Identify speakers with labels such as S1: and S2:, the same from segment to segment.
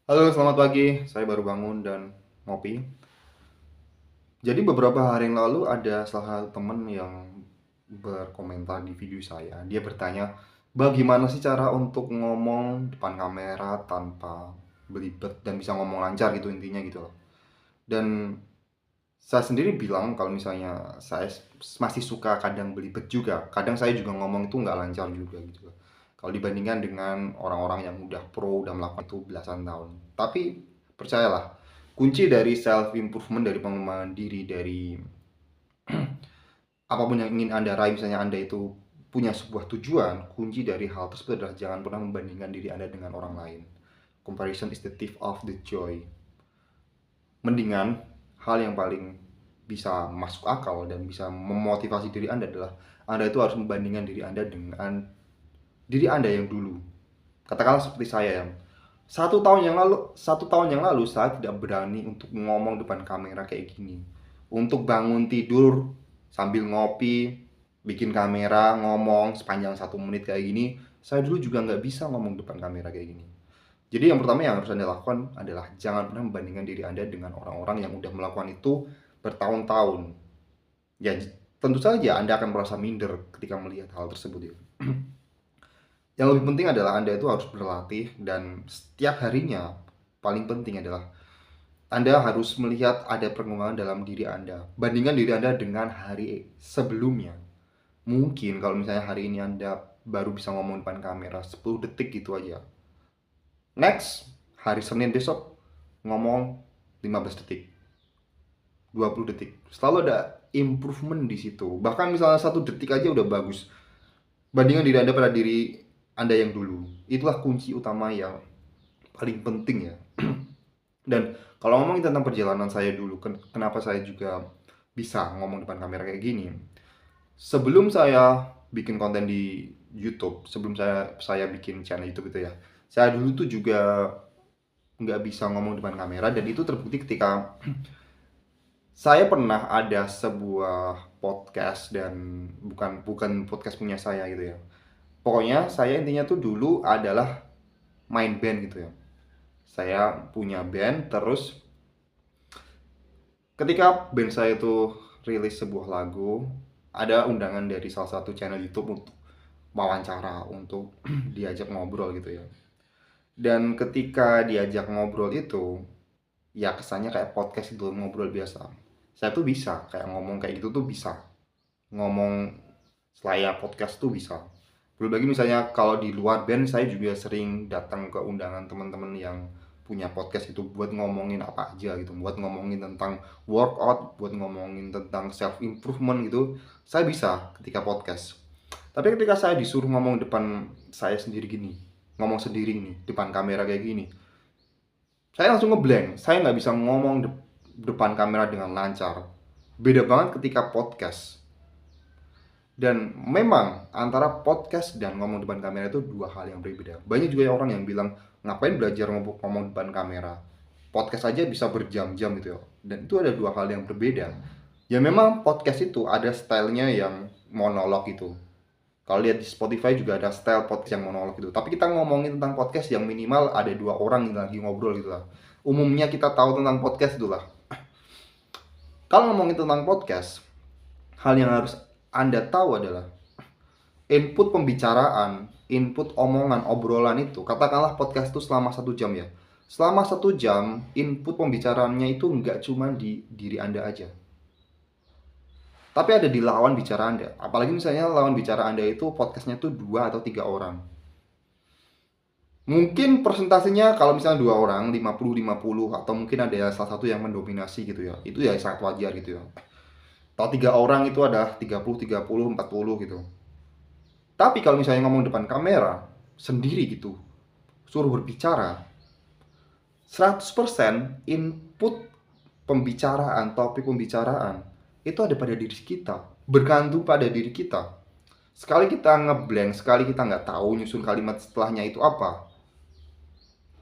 S1: Halo, selamat pagi. Saya baru bangun dan ngopi. Jadi beberapa hari yang lalu ada salah satu temen yang berkomentar di video saya. Dia bertanya, bagaimana sih cara untuk ngomong depan kamera tanpa belibet dan bisa ngomong lancar gitu intinya gitu loh. Dan saya sendiri bilang kalau misalnya saya masih suka kadang belibet juga. Kadang saya juga ngomong itu nggak lancar juga gitu loh. Kalau dibandingkan dengan orang-orang yang udah pro, udah melakukan itu belasan tahun. Tapi percayalah, kunci dari self improvement, dari pengembangan diri, dari apapun yang ingin Anda raih, misalnya Anda itu punya sebuah tujuan, kunci dari hal tersebut adalah jangan pernah membandingkan diri Anda dengan orang lain. Comparison is the thief of the joy. Mendingan hal yang paling bisa masuk akal dan bisa memotivasi diri Anda adalah Anda itu harus membandingkan diri Anda dengan diri Anda yang dulu. Katakanlah seperti saya yang satu tahun yang lalu saya tidak berani untuk ngomong depan kamera kayak gini. Untuk bangun tidur sambil ngopi, bikin kamera, ngomong sepanjang 1 menit kayak gini, saya dulu juga nggak bisa ngomong depan kamera kayak gini. Jadi yang pertama yang harus Anda lakukan adalah jangan pernah membandingkan diri Anda dengan orang-orang yang udah melakukan itu bertahun-tahun. Ya, tentu saja Anda akan merasa minder ketika melihat hal tersebut ya. Yang lebih penting adalah Anda itu harus berlatih dan setiap harinya paling penting adalah Anda harus melihat ada perkembangan dalam diri Anda. Bandingkan diri Anda dengan hari sebelumnya. Mungkin kalau misalnya hari ini Anda baru bisa ngomong depan kamera 10 detik gitu aja. Next, hari Senin besok ngomong 15 detik, 20 detik. Selalu ada improvement di situ. Bahkan misalnya 1 detik aja udah bagus. Bandingkan diri Anda pada diri Anda yang dulu. Itulah kunci utama yang paling penting ya. Dan kalau ngomongin tentang perjalanan saya dulu, kenapa saya juga bisa ngomong depan kamera kayak gini. Sebelum saya bikin konten di YouTube, sebelum saya bikin channel YouTube itu ya, saya dulu tuh juga nggak bisa ngomong depan kamera dan itu terbukti ketika saya pernah ada sebuah podcast dan bukan bukan podcast punya saya gitu ya. Pokoknya saya intinya tuh dulu adalah main band gitu ya. Saya punya band, terus ketika band saya itu rilis sebuah lagu, ada undangan dari salah satu channel YouTube untuk wawancara, untuk diajak ngobrol gitu ya. Dan ketika diajak ngobrol itu, ya kesannya kayak podcast itu ngobrol biasa. Saya tuh bisa kayak ngomong kayak gitu tuh bisa. Ngomong selayar podcast tuh bisa. Belum lagi misalnya kalau di luar band saya juga sering datang ke undangan teman-teman yang punya podcast itu buat ngomongin apa aja gitu, buat ngomongin tentang workout, buat ngomongin tentang self improvement gitu. Saya bisa ketika podcast. Tapi ketika saya disuruh ngomong depan saya sendiri gini, ngomong sendiri nih depan kamera kayak gini, saya langsung ngeblank. Saya nggak bisa ngomong depan kamera dengan lancar. Beda banget ketika podcast. Dan memang antara podcast dan ngomong depan kamera itu dua hal yang berbeda. Banyak juga orang yang bilang, ngapain belajar ngomong depan kamera? Podcast aja bisa berjam-jam gitu ya. Dan itu ada dua hal yang berbeda. Ya memang podcast itu ada stylenya yang monolog gitu. Kalau lihat di Spotify juga ada style podcast yang monolog gitu. Tapi kita ngomongin tentang podcast yang minimal ada dua orang yang lagi ngobrol gitu lah. Umumnya kita tahu tentang podcast itulah. Kalau ngomongin tentang podcast, hal yang harus Anda tahu adalah input pembicaraan, input omongan, obrolan itu, katakanlah podcast itu selama 1 jam ya. Selama 1 jam, input pembicaraannya itu nggak cuma di diri Anda aja. Tapi ada di lawan bicara Anda. Apalagi misalnya lawan bicara Anda itu podcastnya tuh 2 atau 3 orang. Mungkin persentasenya kalau misalnya 2 orang, 50-50, atau mungkin ada salah satu yang mendominasi gitu ya. Itu ya sangat wajar gitu ya. Kalau 3 orang itu ada 30-30, 40 gitu. Tapi kalau misalnya ngomong depan kamera, sendiri gitu, suruh berbicara, 100% input pembicaraan, topik pembicaraan, itu ada pada diri kita, bergantung pada diri kita. Sekali kita ngeblank, sekali kita nggak tahu nyusun kalimat setelahnya itu apa,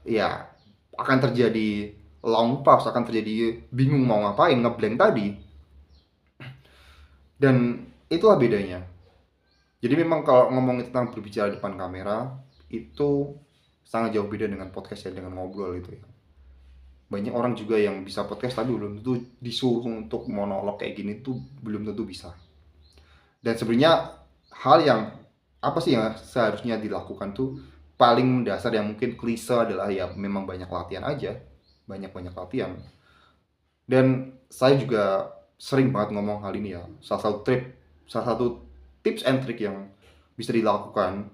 S1: ya akan terjadi long pause, akan terjadi bingung mau ngapain, ngeblank tadi. Dan itulah bedanya. Jadi memang kalau ngomongin tentang berbicara depan kamera itu sangat jauh beda dengan podcast ya, dengan ngobrol itu ya. Banyak orang juga yang bisa podcast tapi belum tentu disuruh untuk monolog kayak gini tuh belum tentu bisa. Dan sebenarnya hal yang apa sih yang seharusnya dilakukan tuh paling mendasar yang mungkin klise adalah ya memang banyak latihan aja, banyak-banyak latihan. Dan saya juga sering banget ngomong hal ini ya. Salah satu tips and trick yang bisa dilakukan.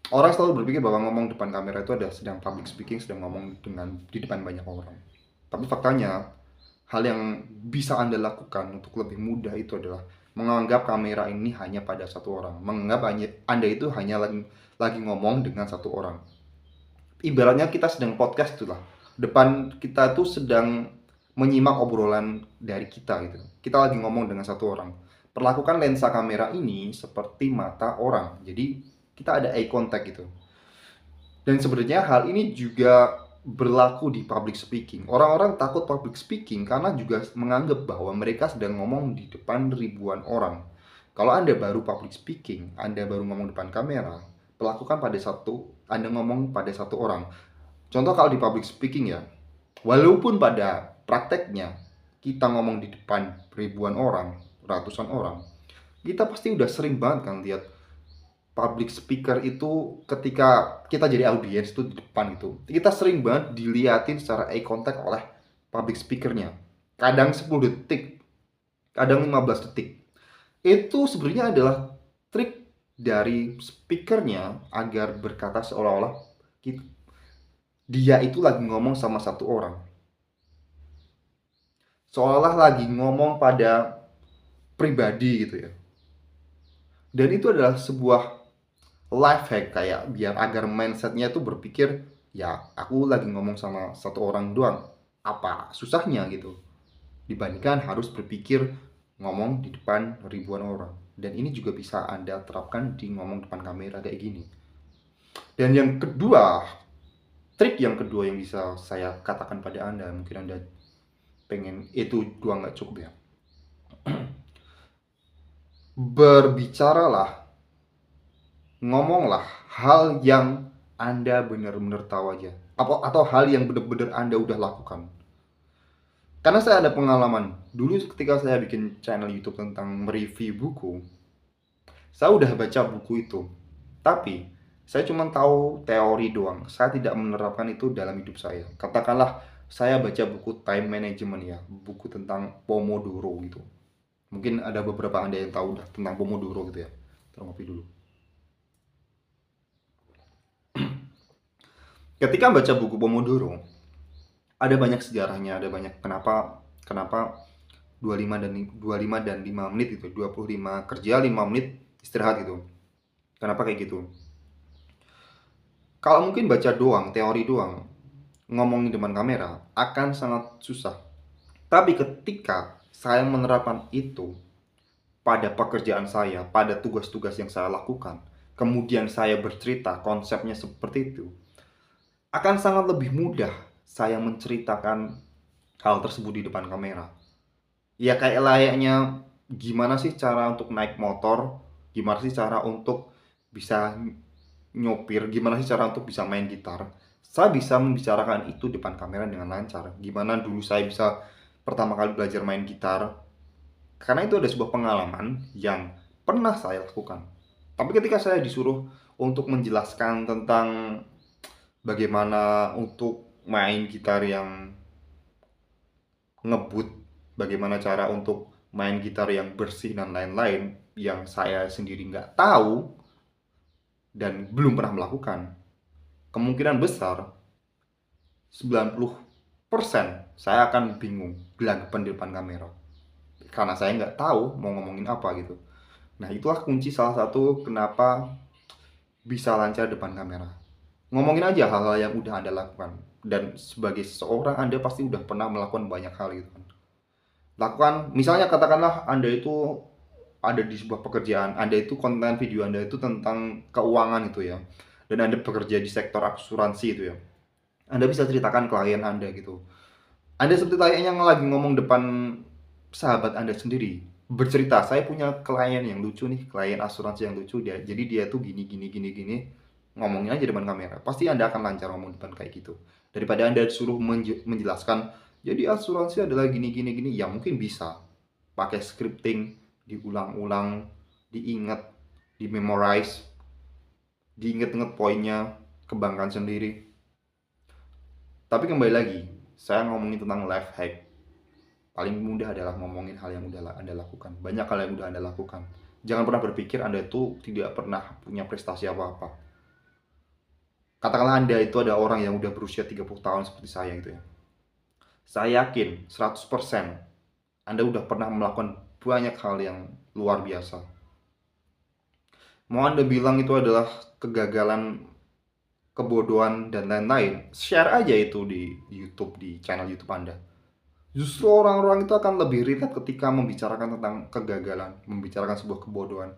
S1: Orang selalu berpikir bahwa ngomong depan kamera itu ada sedang public speaking, sedang ngomong di depan banyak orang. Tapi faktanya, hal yang bisa Anda lakukan untuk lebih mudah itu adalah menganggap kamera ini hanya pada satu orang. Menganggap Anda itu hanya lagi ngomong dengan satu orang. Ibaratnya kita sedang podcast itulah. Depan kita tuh sedang menyimak obrolan dari kita gitu. Kita lagi ngomong dengan satu orang. Perlakukan lensa kamera ini seperti mata orang. Jadi kita ada eye contact gitu. Dan sebenarnya hal ini juga berlaku di public speaking. Orang-orang takut public speaking karena juga menganggap bahwa mereka sedang ngomong di depan ribuan orang. Kalau Anda baru public speaking, Anda baru ngomong depan kamera, perlakukan Anda ngomong pada satu orang. Contoh kalau di public speaking ya, walaupun pada prakteknya kita ngomong di depan ribuan orang, ratusan orang, kita pasti udah sering banget kan lihat public speaker itu ketika kita jadi audiens itu di depan itu kita sering banget diliatin secara eye contact oleh public speakernya, kadang 10 detik, kadang 15 detik. Itu sebenarnya adalah trik dari speakernya agar berkata seolah-olah dia itu lagi ngomong sama satu orang, seolah-olah lagi ngomong pada pribadi gitu ya. Dan itu adalah sebuah life hack kayak biar agar mindsetnya tuh berpikir ya aku lagi ngomong sama satu orang doang, apa susahnya gitu, dibandingkan harus berpikir ngomong di depan ribuan orang. Dan ini juga bisa Anda terapkan di ngomong depan kamera kayak gini. Dan yang kedua, trik yang kedua yang bisa saya katakan pada Anda, mungkin Anda pengen itu dua nggak cukup ya, berbicaralah, ngomonglah hal yang Anda benar-benar tahu aja, atau hal yang benar-benar Anda udah lakukan. Karena saya ada pengalaman dulu ketika saya bikin channel YouTube tentang mereview buku, saya udah baca buku itu, tapi saya cuma tahu teori doang. Saya tidak menerapkan itu dalam hidup saya. Katakanlah saya baca buku time management ya, buku tentang Pomodoro gitu. Mungkin ada beberapa Anda yang tahu dah tentang Pomodoro gitu ya. Terngopi dulu. Ketika baca buku Pomodoro, ada banyak sejarahnya, ada banyak kenapa kenapa 25 dan 5 menit itu, 25 kerja, 5 menit istirahat gitu. Kenapa kayak gitu? Kalau mungkin baca doang, teori doang, ngomongin depan kamera akan sangat susah. Tapi ketika saya menerapkan itu pada pekerjaan saya, pada tugas-tugas yang saya lakukan, kemudian saya bercerita konsepnya seperti itu, akan sangat lebih mudah saya menceritakan hal tersebut di depan kamera. Ya kayak layaknya gimana sih cara untuk naik motor, gimana sih cara untuk bisa nyopir, gimana sih cara untuk bisa main gitar. Saya bisa membicarakan itu depan kamera dengan lancar. Gimana dulu saya bisa pertama kali belajar main gitar, karena itu ada sebuah pengalaman yang pernah saya lakukan. Tapi ketika saya disuruh untuk menjelaskan tentang bagaimana untuk main gitar yang ngebut, bagaimana cara untuk main gitar yang bersih dan lain-lain yang saya sendiri nggak tahu dan belum pernah melakukan, kemungkinan besar 90% saya akan bingung gelagapan di depan kamera karena saya nggak tahu mau ngomongin apa gitu. Nah itulah kunci salah satu kenapa bisa lancar depan kamera. Ngomongin aja hal-hal yang udah Anda lakukan, dan sebagai seseorang Anda pasti udah pernah melakukan banyak hal gitu kan. Lakukan, misalnya katakanlah Anda itu ada di sebuah pekerjaan, Anda itu konten video Anda itu tentang keuangan itu ya, dan Anda bekerja di sektor asuransi itu ya, Anda bisa ceritakan klien Anda gitu. Anda seperti layaknya lagi ngomong depan sahabat Anda sendiri, bercerita, saya punya klien yang lucu nih, klien asuransi yang lucu, jadi dia tuh gini gini gini gini, ngomongin aja depan kamera. Pasti Anda akan lancar ngomong depan kayak gitu. Daripada Anda disuruh menjelaskan, jadi asuransi adalah gini gini gini, ya mungkin bisa pakai scripting, diulang-ulang, diingat, di-memorize, diinget-inget poinnya, kembangkan sendiri. Tapi kembali lagi, saya ngomongin tentang life hack. Paling mudah adalah ngomongin hal yang udah Anda lakukan. Banyak hal yang udah Anda lakukan. Jangan pernah berpikir Anda itu tidak pernah punya prestasi apa-apa. Katakanlah Anda itu ada orang yang udah berusia 30 tahun seperti saya gitu ya. Saya yakin 100% Anda udah pernah melakukan banyak hal yang luar biasa. Mau Anda bilang itu adalah kegagalan, kebodohan, dan lain-lain, share aja itu di YouTube, di channel YouTube Anda. Justru orang-orang itu akan lebih relate ketika membicarakan tentang kegagalan, membicarakan sebuah kebodohan,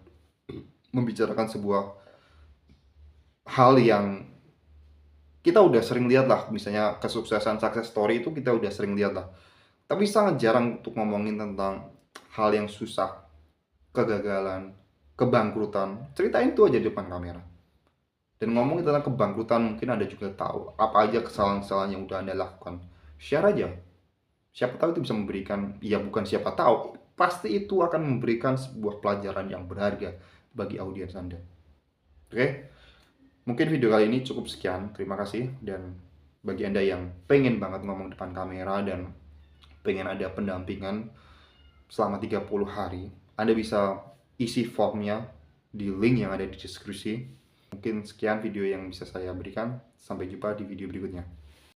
S1: membicarakan sebuah hal yang kita udah sering lihat lah. Misalnya kesuksesan success story itu kita udah sering lihat lah. Tapi sangat jarang untuk ngomongin tentang hal yang susah, kegagalan, kebangkrutan. Ceritain itu aja di depan kamera. Dan ngomongin tentang kebangkrutan, mungkin Anda juga tahu apa aja kesalahan-kesalahan yang udah Anda lakukan. Share aja. Siapa tahu itu bisa memberikan, ya bukan siapa tahu, pasti itu akan memberikan sebuah pelajaran yang berharga bagi audiens Anda. Oke? Mungkin video kali ini cukup sekian. Terima kasih. Dan bagi Anda yang pengen banget ngomong depan kamera dan pengen ada pendampingan selama 30 hari, Anda bisa isi formnya di link yang ada di deskripsi. Mungkin sekian video yang bisa saya berikan. Sampai jumpa di video berikutnya.